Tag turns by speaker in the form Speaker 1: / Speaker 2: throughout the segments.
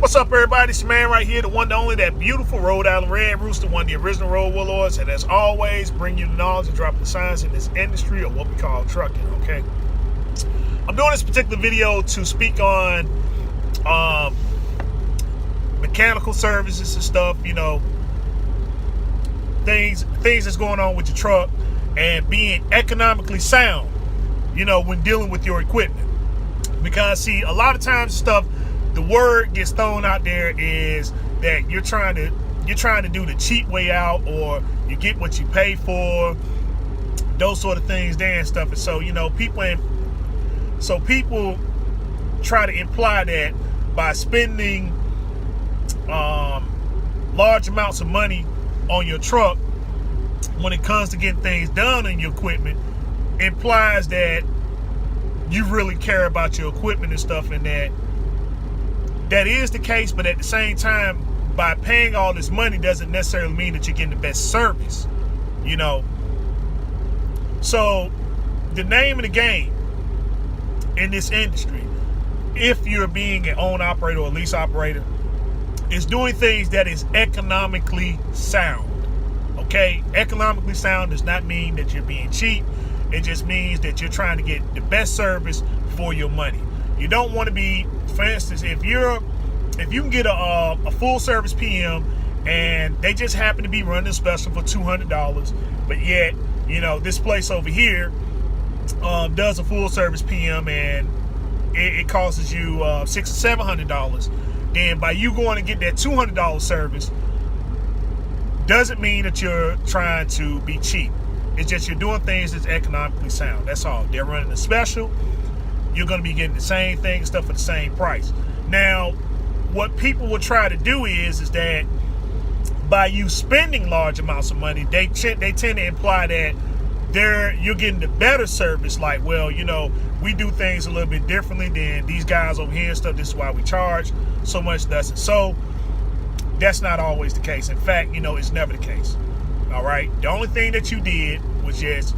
Speaker 1: What's up, everybody? It's your man right here, the one, the only, that beautiful Rhode Island Red Rooster, one of the original road warlords, and as always, bring you the knowledge and dropping the science in this industry of what we call trucking, okay? I'm doing this particular video to speak on mechanical services and stuff, you know, things that's going on with your truck and being economically sound, you know, when dealing with your equipment. Because, see, a lot of times stuff, the word gets thrown out there is that you're trying to do the cheap way out, or you get what you pay for, those sort of things there and stuff. And so, you know, people try to imply that by spending large amounts of money on your truck when it comes to getting things done on your equipment implies that you really care about your equipment and stuff, and that is the case. But at the same time, by paying all this money doesn't necessarily mean that you're getting the best service, you know. So the name of the game in this industry, if you're being an own operator or a lease operator, is doing things that is economically sound. Okay, economically sound does not mean that you're being cheap. It just means that you're trying to get the best service for your money. You don't want to be, for instance, if you can get a full service PM and they just happen to be running a special for $200, but yet, you know, this place over here does a full service PM and it costs you $600 or $700, then by you going to get that $200 service doesn't mean that you're trying to be cheap. It's just you're doing things that's economically sound. That's all. They're running a special. You're going to be getting the same thing and stuff for the same price. Now, what people will try to do is that by you spending large amounts of money, they tend to imply that you're getting the better service. Like, well, you know, we do things a little bit differently than these guys over here and stuff. This is why we charge so much. So that's not always the case. In fact, you know, it's never the case. All right. The only thing that you did was just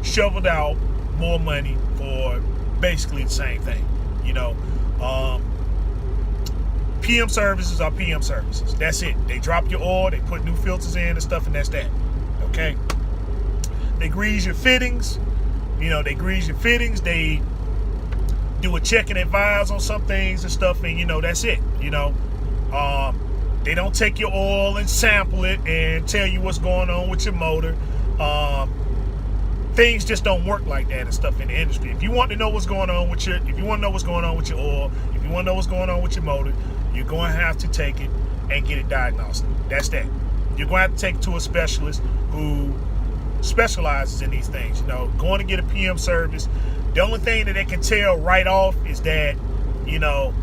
Speaker 1: shoveled out more money for basically the same thing. You know, PM services are PM services. That's it. They drop your oil, they put new filters in and stuff, and that's that. Okay. They grease your fittings. You know, they grease your fittings. They do a check and advise on some things and stuff, and you know, that's it. You know, they don't take your oil and sample it and tell you what's going on with your motor. Things just don't work like that and stuff in the industry. If you want to know what's going on with your, if you want to know what's going on with your oil, if you want to know what's going on with your motor, you're going to have to take it and get it diagnosed. That's that. You're going to have to take it to a specialist who specializes in these things. You know, going to get a PM service, the only thing that they can tell right off is that, you know,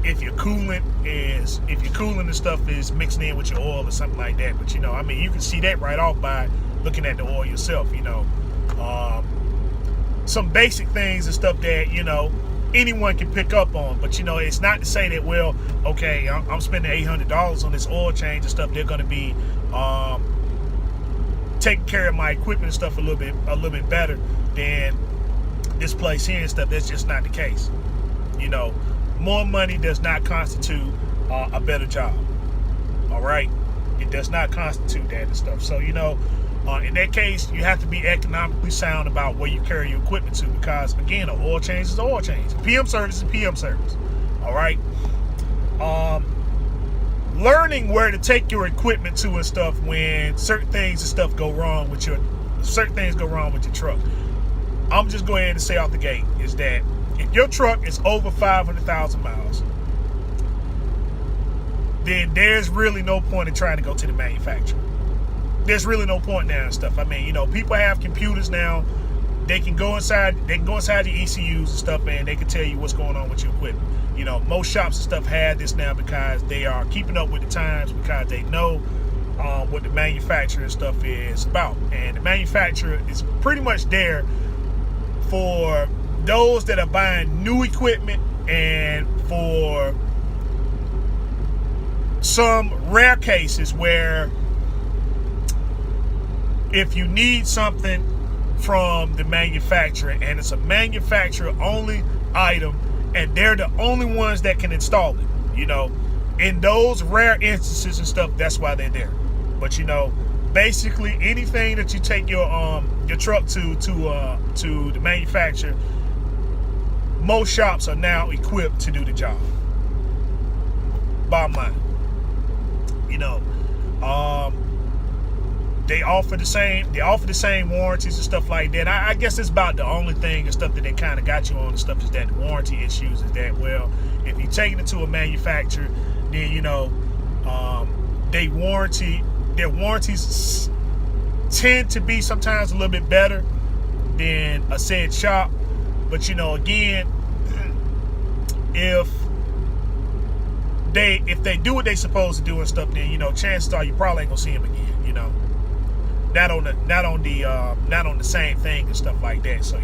Speaker 1: if your coolant and stuff is mixing in with your oil or something like that. But you know, I mean, you can see that right off by looking at the oil yourself. You know, some basic things and stuff that, you know, anyone can pick up on. But you know, it's not to say that, well, okay, I'm spending $800 on this oil change and stuff, they're going to be taking care of my equipment and stuff a little bit better than this place here and stuff. That's just not the case. You know, more money does not constitute a better job. All right, it does not constitute that and stuff. So, you know, in that case, you have to be economically sound about where you carry your equipment to, because again, an oil change is an oil change. PM service is PM service. All right. Learning where to take your equipment to and stuff when certain things and stuff go wrong with your truck. I'm just going to say out the gate is that if your truck is over 500,000 miles, then there's really no point in trying to go to the manufacturer. There's really no point now and stuff. I mean, you know, people have computers now. They can go inside your ECUs and stuff, and they can tell you what's going on with your equipment. You know, most shops and stuff have this now because they are keeping up with the times, because they know what the manufacturer and stuff is about. And the manufacturer is pretty much there for those that are buying new equipment, and for some rare cases where if you need something from the manufacturer and it's a manufacturer only item and they're the only ones that can install it. In those rare instances and stuff, that's why they're there. But basically anything that you take your truck to the manufacturer, most shops are now equipped to do the job. Bottom line, they offer the same warranties and stuff like that. I guess it's about the only thing and stuff that they kind of got you on and stuff is that the warranty issues is that, well, if you take it to a manufacturer, then their warranties tend to be sometimes a little bit better than a said shop. But again, if they do what they supposed to do and stuff, then chances are you probably ain't gonna see them again. Not on the same thing and stuff like that. So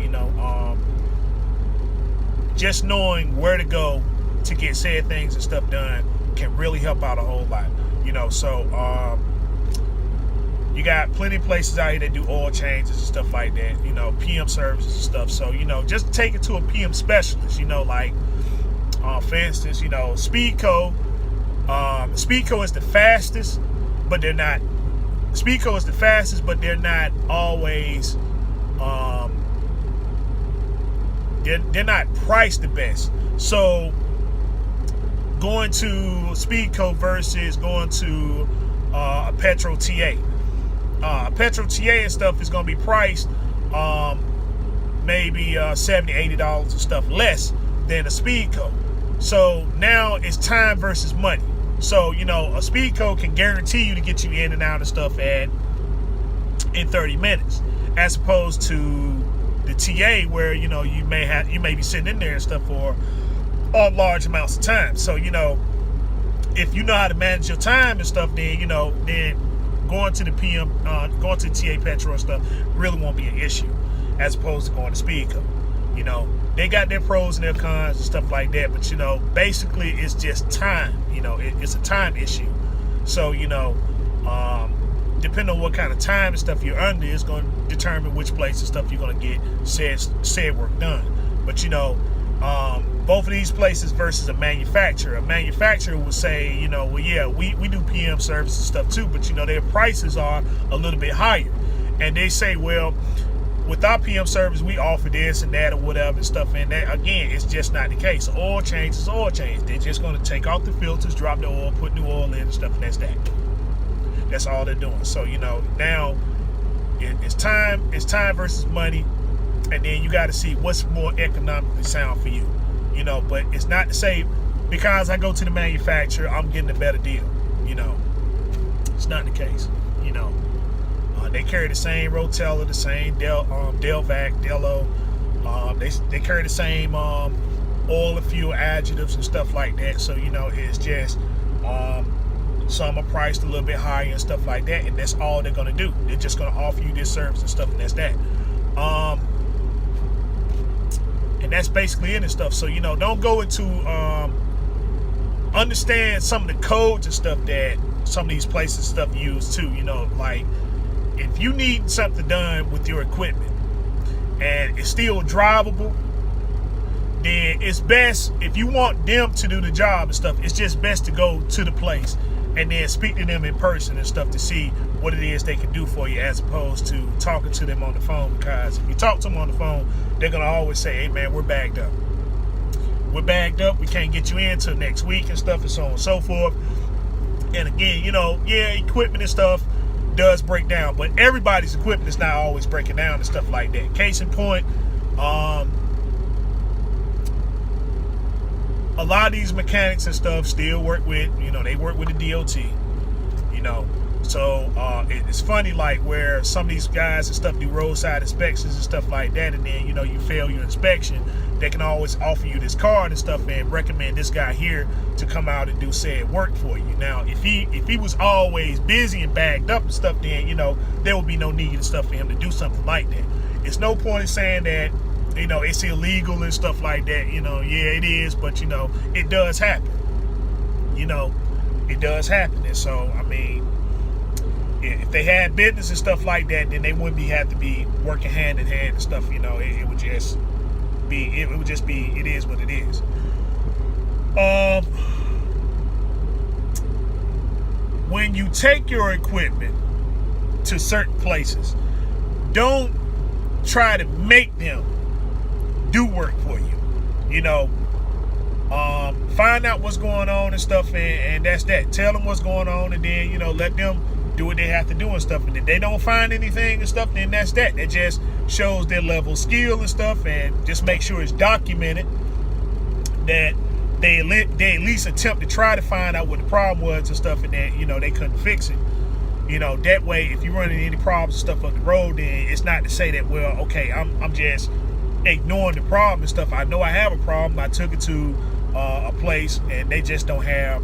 Speaker 1: just knowing where to go to get said things and stuff done can really help out a whole lot. So you got plenty of places out here that do oil changes and stuff like that. PM services and stuff. So just take it to a PM specialist. Like for instance, Speedco. Speedco is the fastest, but they're not. Speedco is the fastest, but they're not always. They're not priced the best. So going to Speedco versus going to a Petro TA. Petro TA and stuff is going to be priced maybe $70, $80 and stuff less than a Speedco. So now it's time versus money. So a Speedco can guarantee you to get you in and out of stuff in 30 minutes, as opposed to the TA where you may be sitting in there and stuff for large amounts of time. So if you know how to manage your time and stuff, then then going to the PM, going to the TA Petro and stuff really won't be an issue, as opposed to going to Speedco. They got their pros and their cons and stuff like that, but basically it's just time. It's a time issue. So depending on what kind of time and stuff you're under, is going to determine which place and stuff you're going to get said work done. But both of these places versus a manufacturer will say, well, yeah, we do PM service and stuff too, but their prices are a little bit higher, and they say, well, with our PM service, we offer this and that or whatever and stuff. And that, again, it's just not the case. Oil change is oil change. They're just going to take off the filters, drop the oil, put new oil in and stuff, and that's that. That's all they're doing. So, now it's time versus money. And then you got to see what's more economically sound for you. But it's not to say because I go to the manufacturer, I'm getting a better deal. It's not the case. They carry the same Rotella, the same Delvac, Delo. They carry the same oil and fuel additives and stuff like that. So it's just some are priced a little bit higher and stuff like that, and that's all they're gonna do. They're just gonna offer you this service and stuff, and that's that. And that's basically it and stuff. So don't go into understand some of the codes and stuff that some of these places and stuff use too. Like, if you need something done with your equipment and it's still drivable, then it's best, if you want them to do the job and stuff, it's just best to go to the place and then speak to them in person and stuff to see what it is they can do for you, as opposed to talking to them on the phone. Because if you talk to them on the phone, they're going to always say, hey man, we're bagged up. We can't get you in until next week and stuff, and so on and so forth. And again, yeah, equipment and stuff does break down, but everybody's equipment is not always breaking down and stuff like that. Case in point, a lot of these mechanics and stuff still work with, they work with the DOT, so it's funny, like, where some of these guys and stuff do roadside inspections and stuff like that, and then you fail your inspection, they can always offer you this card and stuff and recommend this guy here to come out and do said work for you. Now, if he was always busy and bagged up and stuff, then there would be no need and stuff for him to do something like that. It's no point in saying that it's illegal and stuff like that. Yeah, it is, but it does happen. It does happen. And so, I mean, if they had business and stuff like that, then they wouldn't have to be working hand in hand and stuff. It would just it is what it is. When you take your equipment to certain places, don't try to make them do work for you. Find out what's going on and stuff, and that's that. Tell them what's going on, and then let them do what they have to do and stuff. And if they don't find anything and stuff, then that's that. That just shows their level of skill and stuff, and just make sure it's documented that they at least attempt to try to find out what the problem was and stuff, and that they couldn't fix it. That way, if you run into any problems and stuff up the road, then it's not to say that, well, okay, I'm just ignoring the problem and stuff. I know I have a problem. I took it to a place, and they just don't have,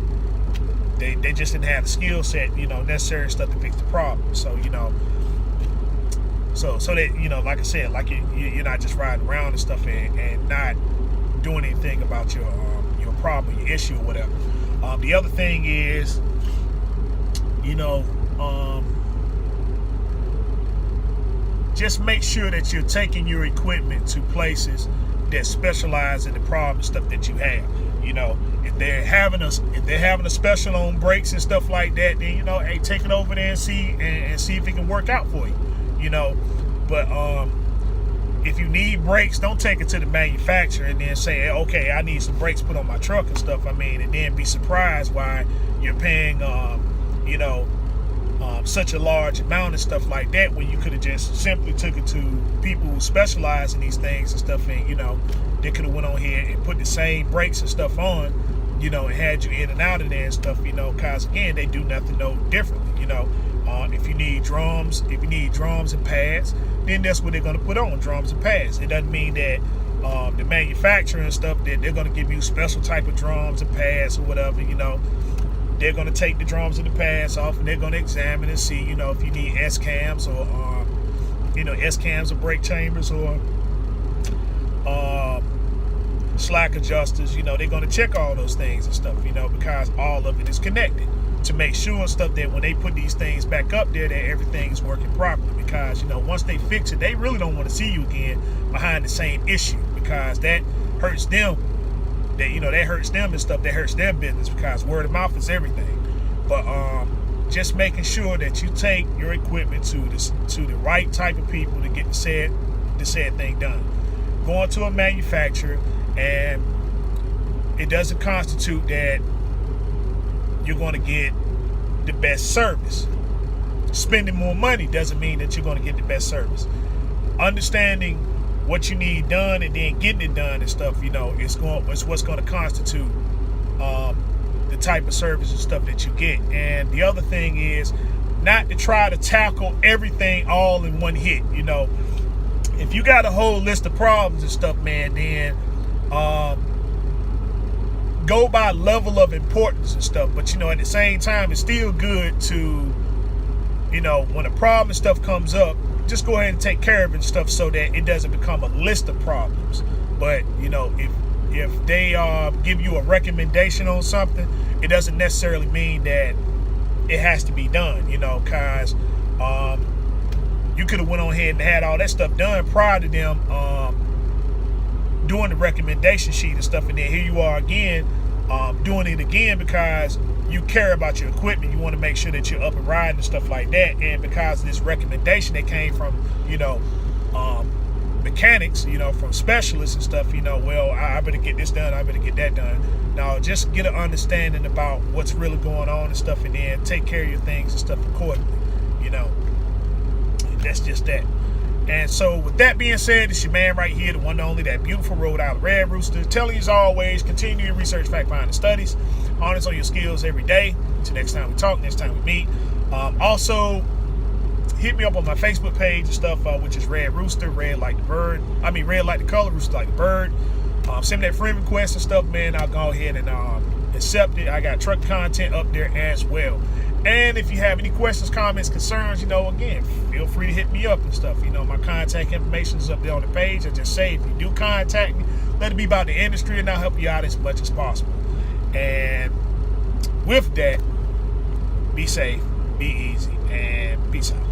Speaker 1: they just didn't have the skill set, necessary stuff to fix the problem. So so that like I said, like you're not just riding around and stuff and not doing anything about your problem, your issue, or whatever. The other thing is, just make sure that you're taking your equipment to places that specialize in the problem stuff that you have. If they're having a special on brakes and stuff like that, then hey, take it over there and see if it can work out for you. But if you need brakes, don't take it to the manufacturer and then say, hey, okay, I need some brakes put on my truck and stuff. And then be surprised why you're paying such a large amount and stuff like that, when you could have just simply took it to people who specialize in these things and stuff, and they could have went on here and put the same brakes and stuff on, and had you in and out of there and stuff, because again, they do nothing no differently. If you need drums and pads, then that's what they're going to put on, drums and pads. It doesn't mean that the manufacturer and stuff, that they're going to give you special type of drums and pads or whatever. They're going to take the drums and the pads off, and they're going to examine and see, if you need S-cams or, S-cams or brake chambers or slack adjusters. They're going to check all those things and stuff, because all of it is connected, to make sure and stuff that when they put these things back up there, that everything's working properly. Because, once they fix it, they really don't want to see you again behind the same issue, because that hurts them. That hurts them and stuff. That hurts their business, because word of mouth is everything. But just making sure that you take your equipment to the right type of people to get the said thing done. Going to a manufacturer, and it doesn't constitute that you're going to get the best service. Spending more money doesn't mean that you're going to get the best service. Understanding what you need done and then getting it done and stuff, it's what's going to constitute the type of service and stuff that you get. And the other thing is not to try to tackle everything all in one hit. If you got a whole list of problems and stuff, man, then go by level of importance and stuff. But at the same time, it's still good to, when a problem and stuff comes up, just go ahead and take care of it and stuff, so that it doesn't become a list of problems. But if they give you a recommendation on something, it doesn't necessarily mean that it has to be done. Because you could have went on ahead and had all that stuff done prior to them doing the recommendation sheet and stuff, and then here you are again doing it again, because you care about your equipment. You want to make sure that you're up and riding and stuff like that. And because of this recommendation that came from, mechanics, from specialists and stuff, well, I better get this done, I better get that done. Now, just get an understanding about what's really going on and stuff, and then take care of your things and stuff accordingly. That's just that. And so with that being said, it's your man right here, the one and only, that beautiful Rhode Island Red Rooster, telling you as always, continue your research, fact finding studies, honest on your skills every day. Until next time we talk, next time we meet. Also, hit me up on my Facebook page and stuff, which is Red Rooster, red like the bird. Red like the color, rooster like the bird. Send me that friend request and stuff, man. I'll go ahead and accept it. I got truck content up there as well. And if you have any questions, comments, concerns, again, feel free to hit me up and stuff. My contact information is up there on the page. I just say, if you do contact me, let it be about the industry, and I'll help you out as much as possible. And with that, be safe, be easy, and peace out.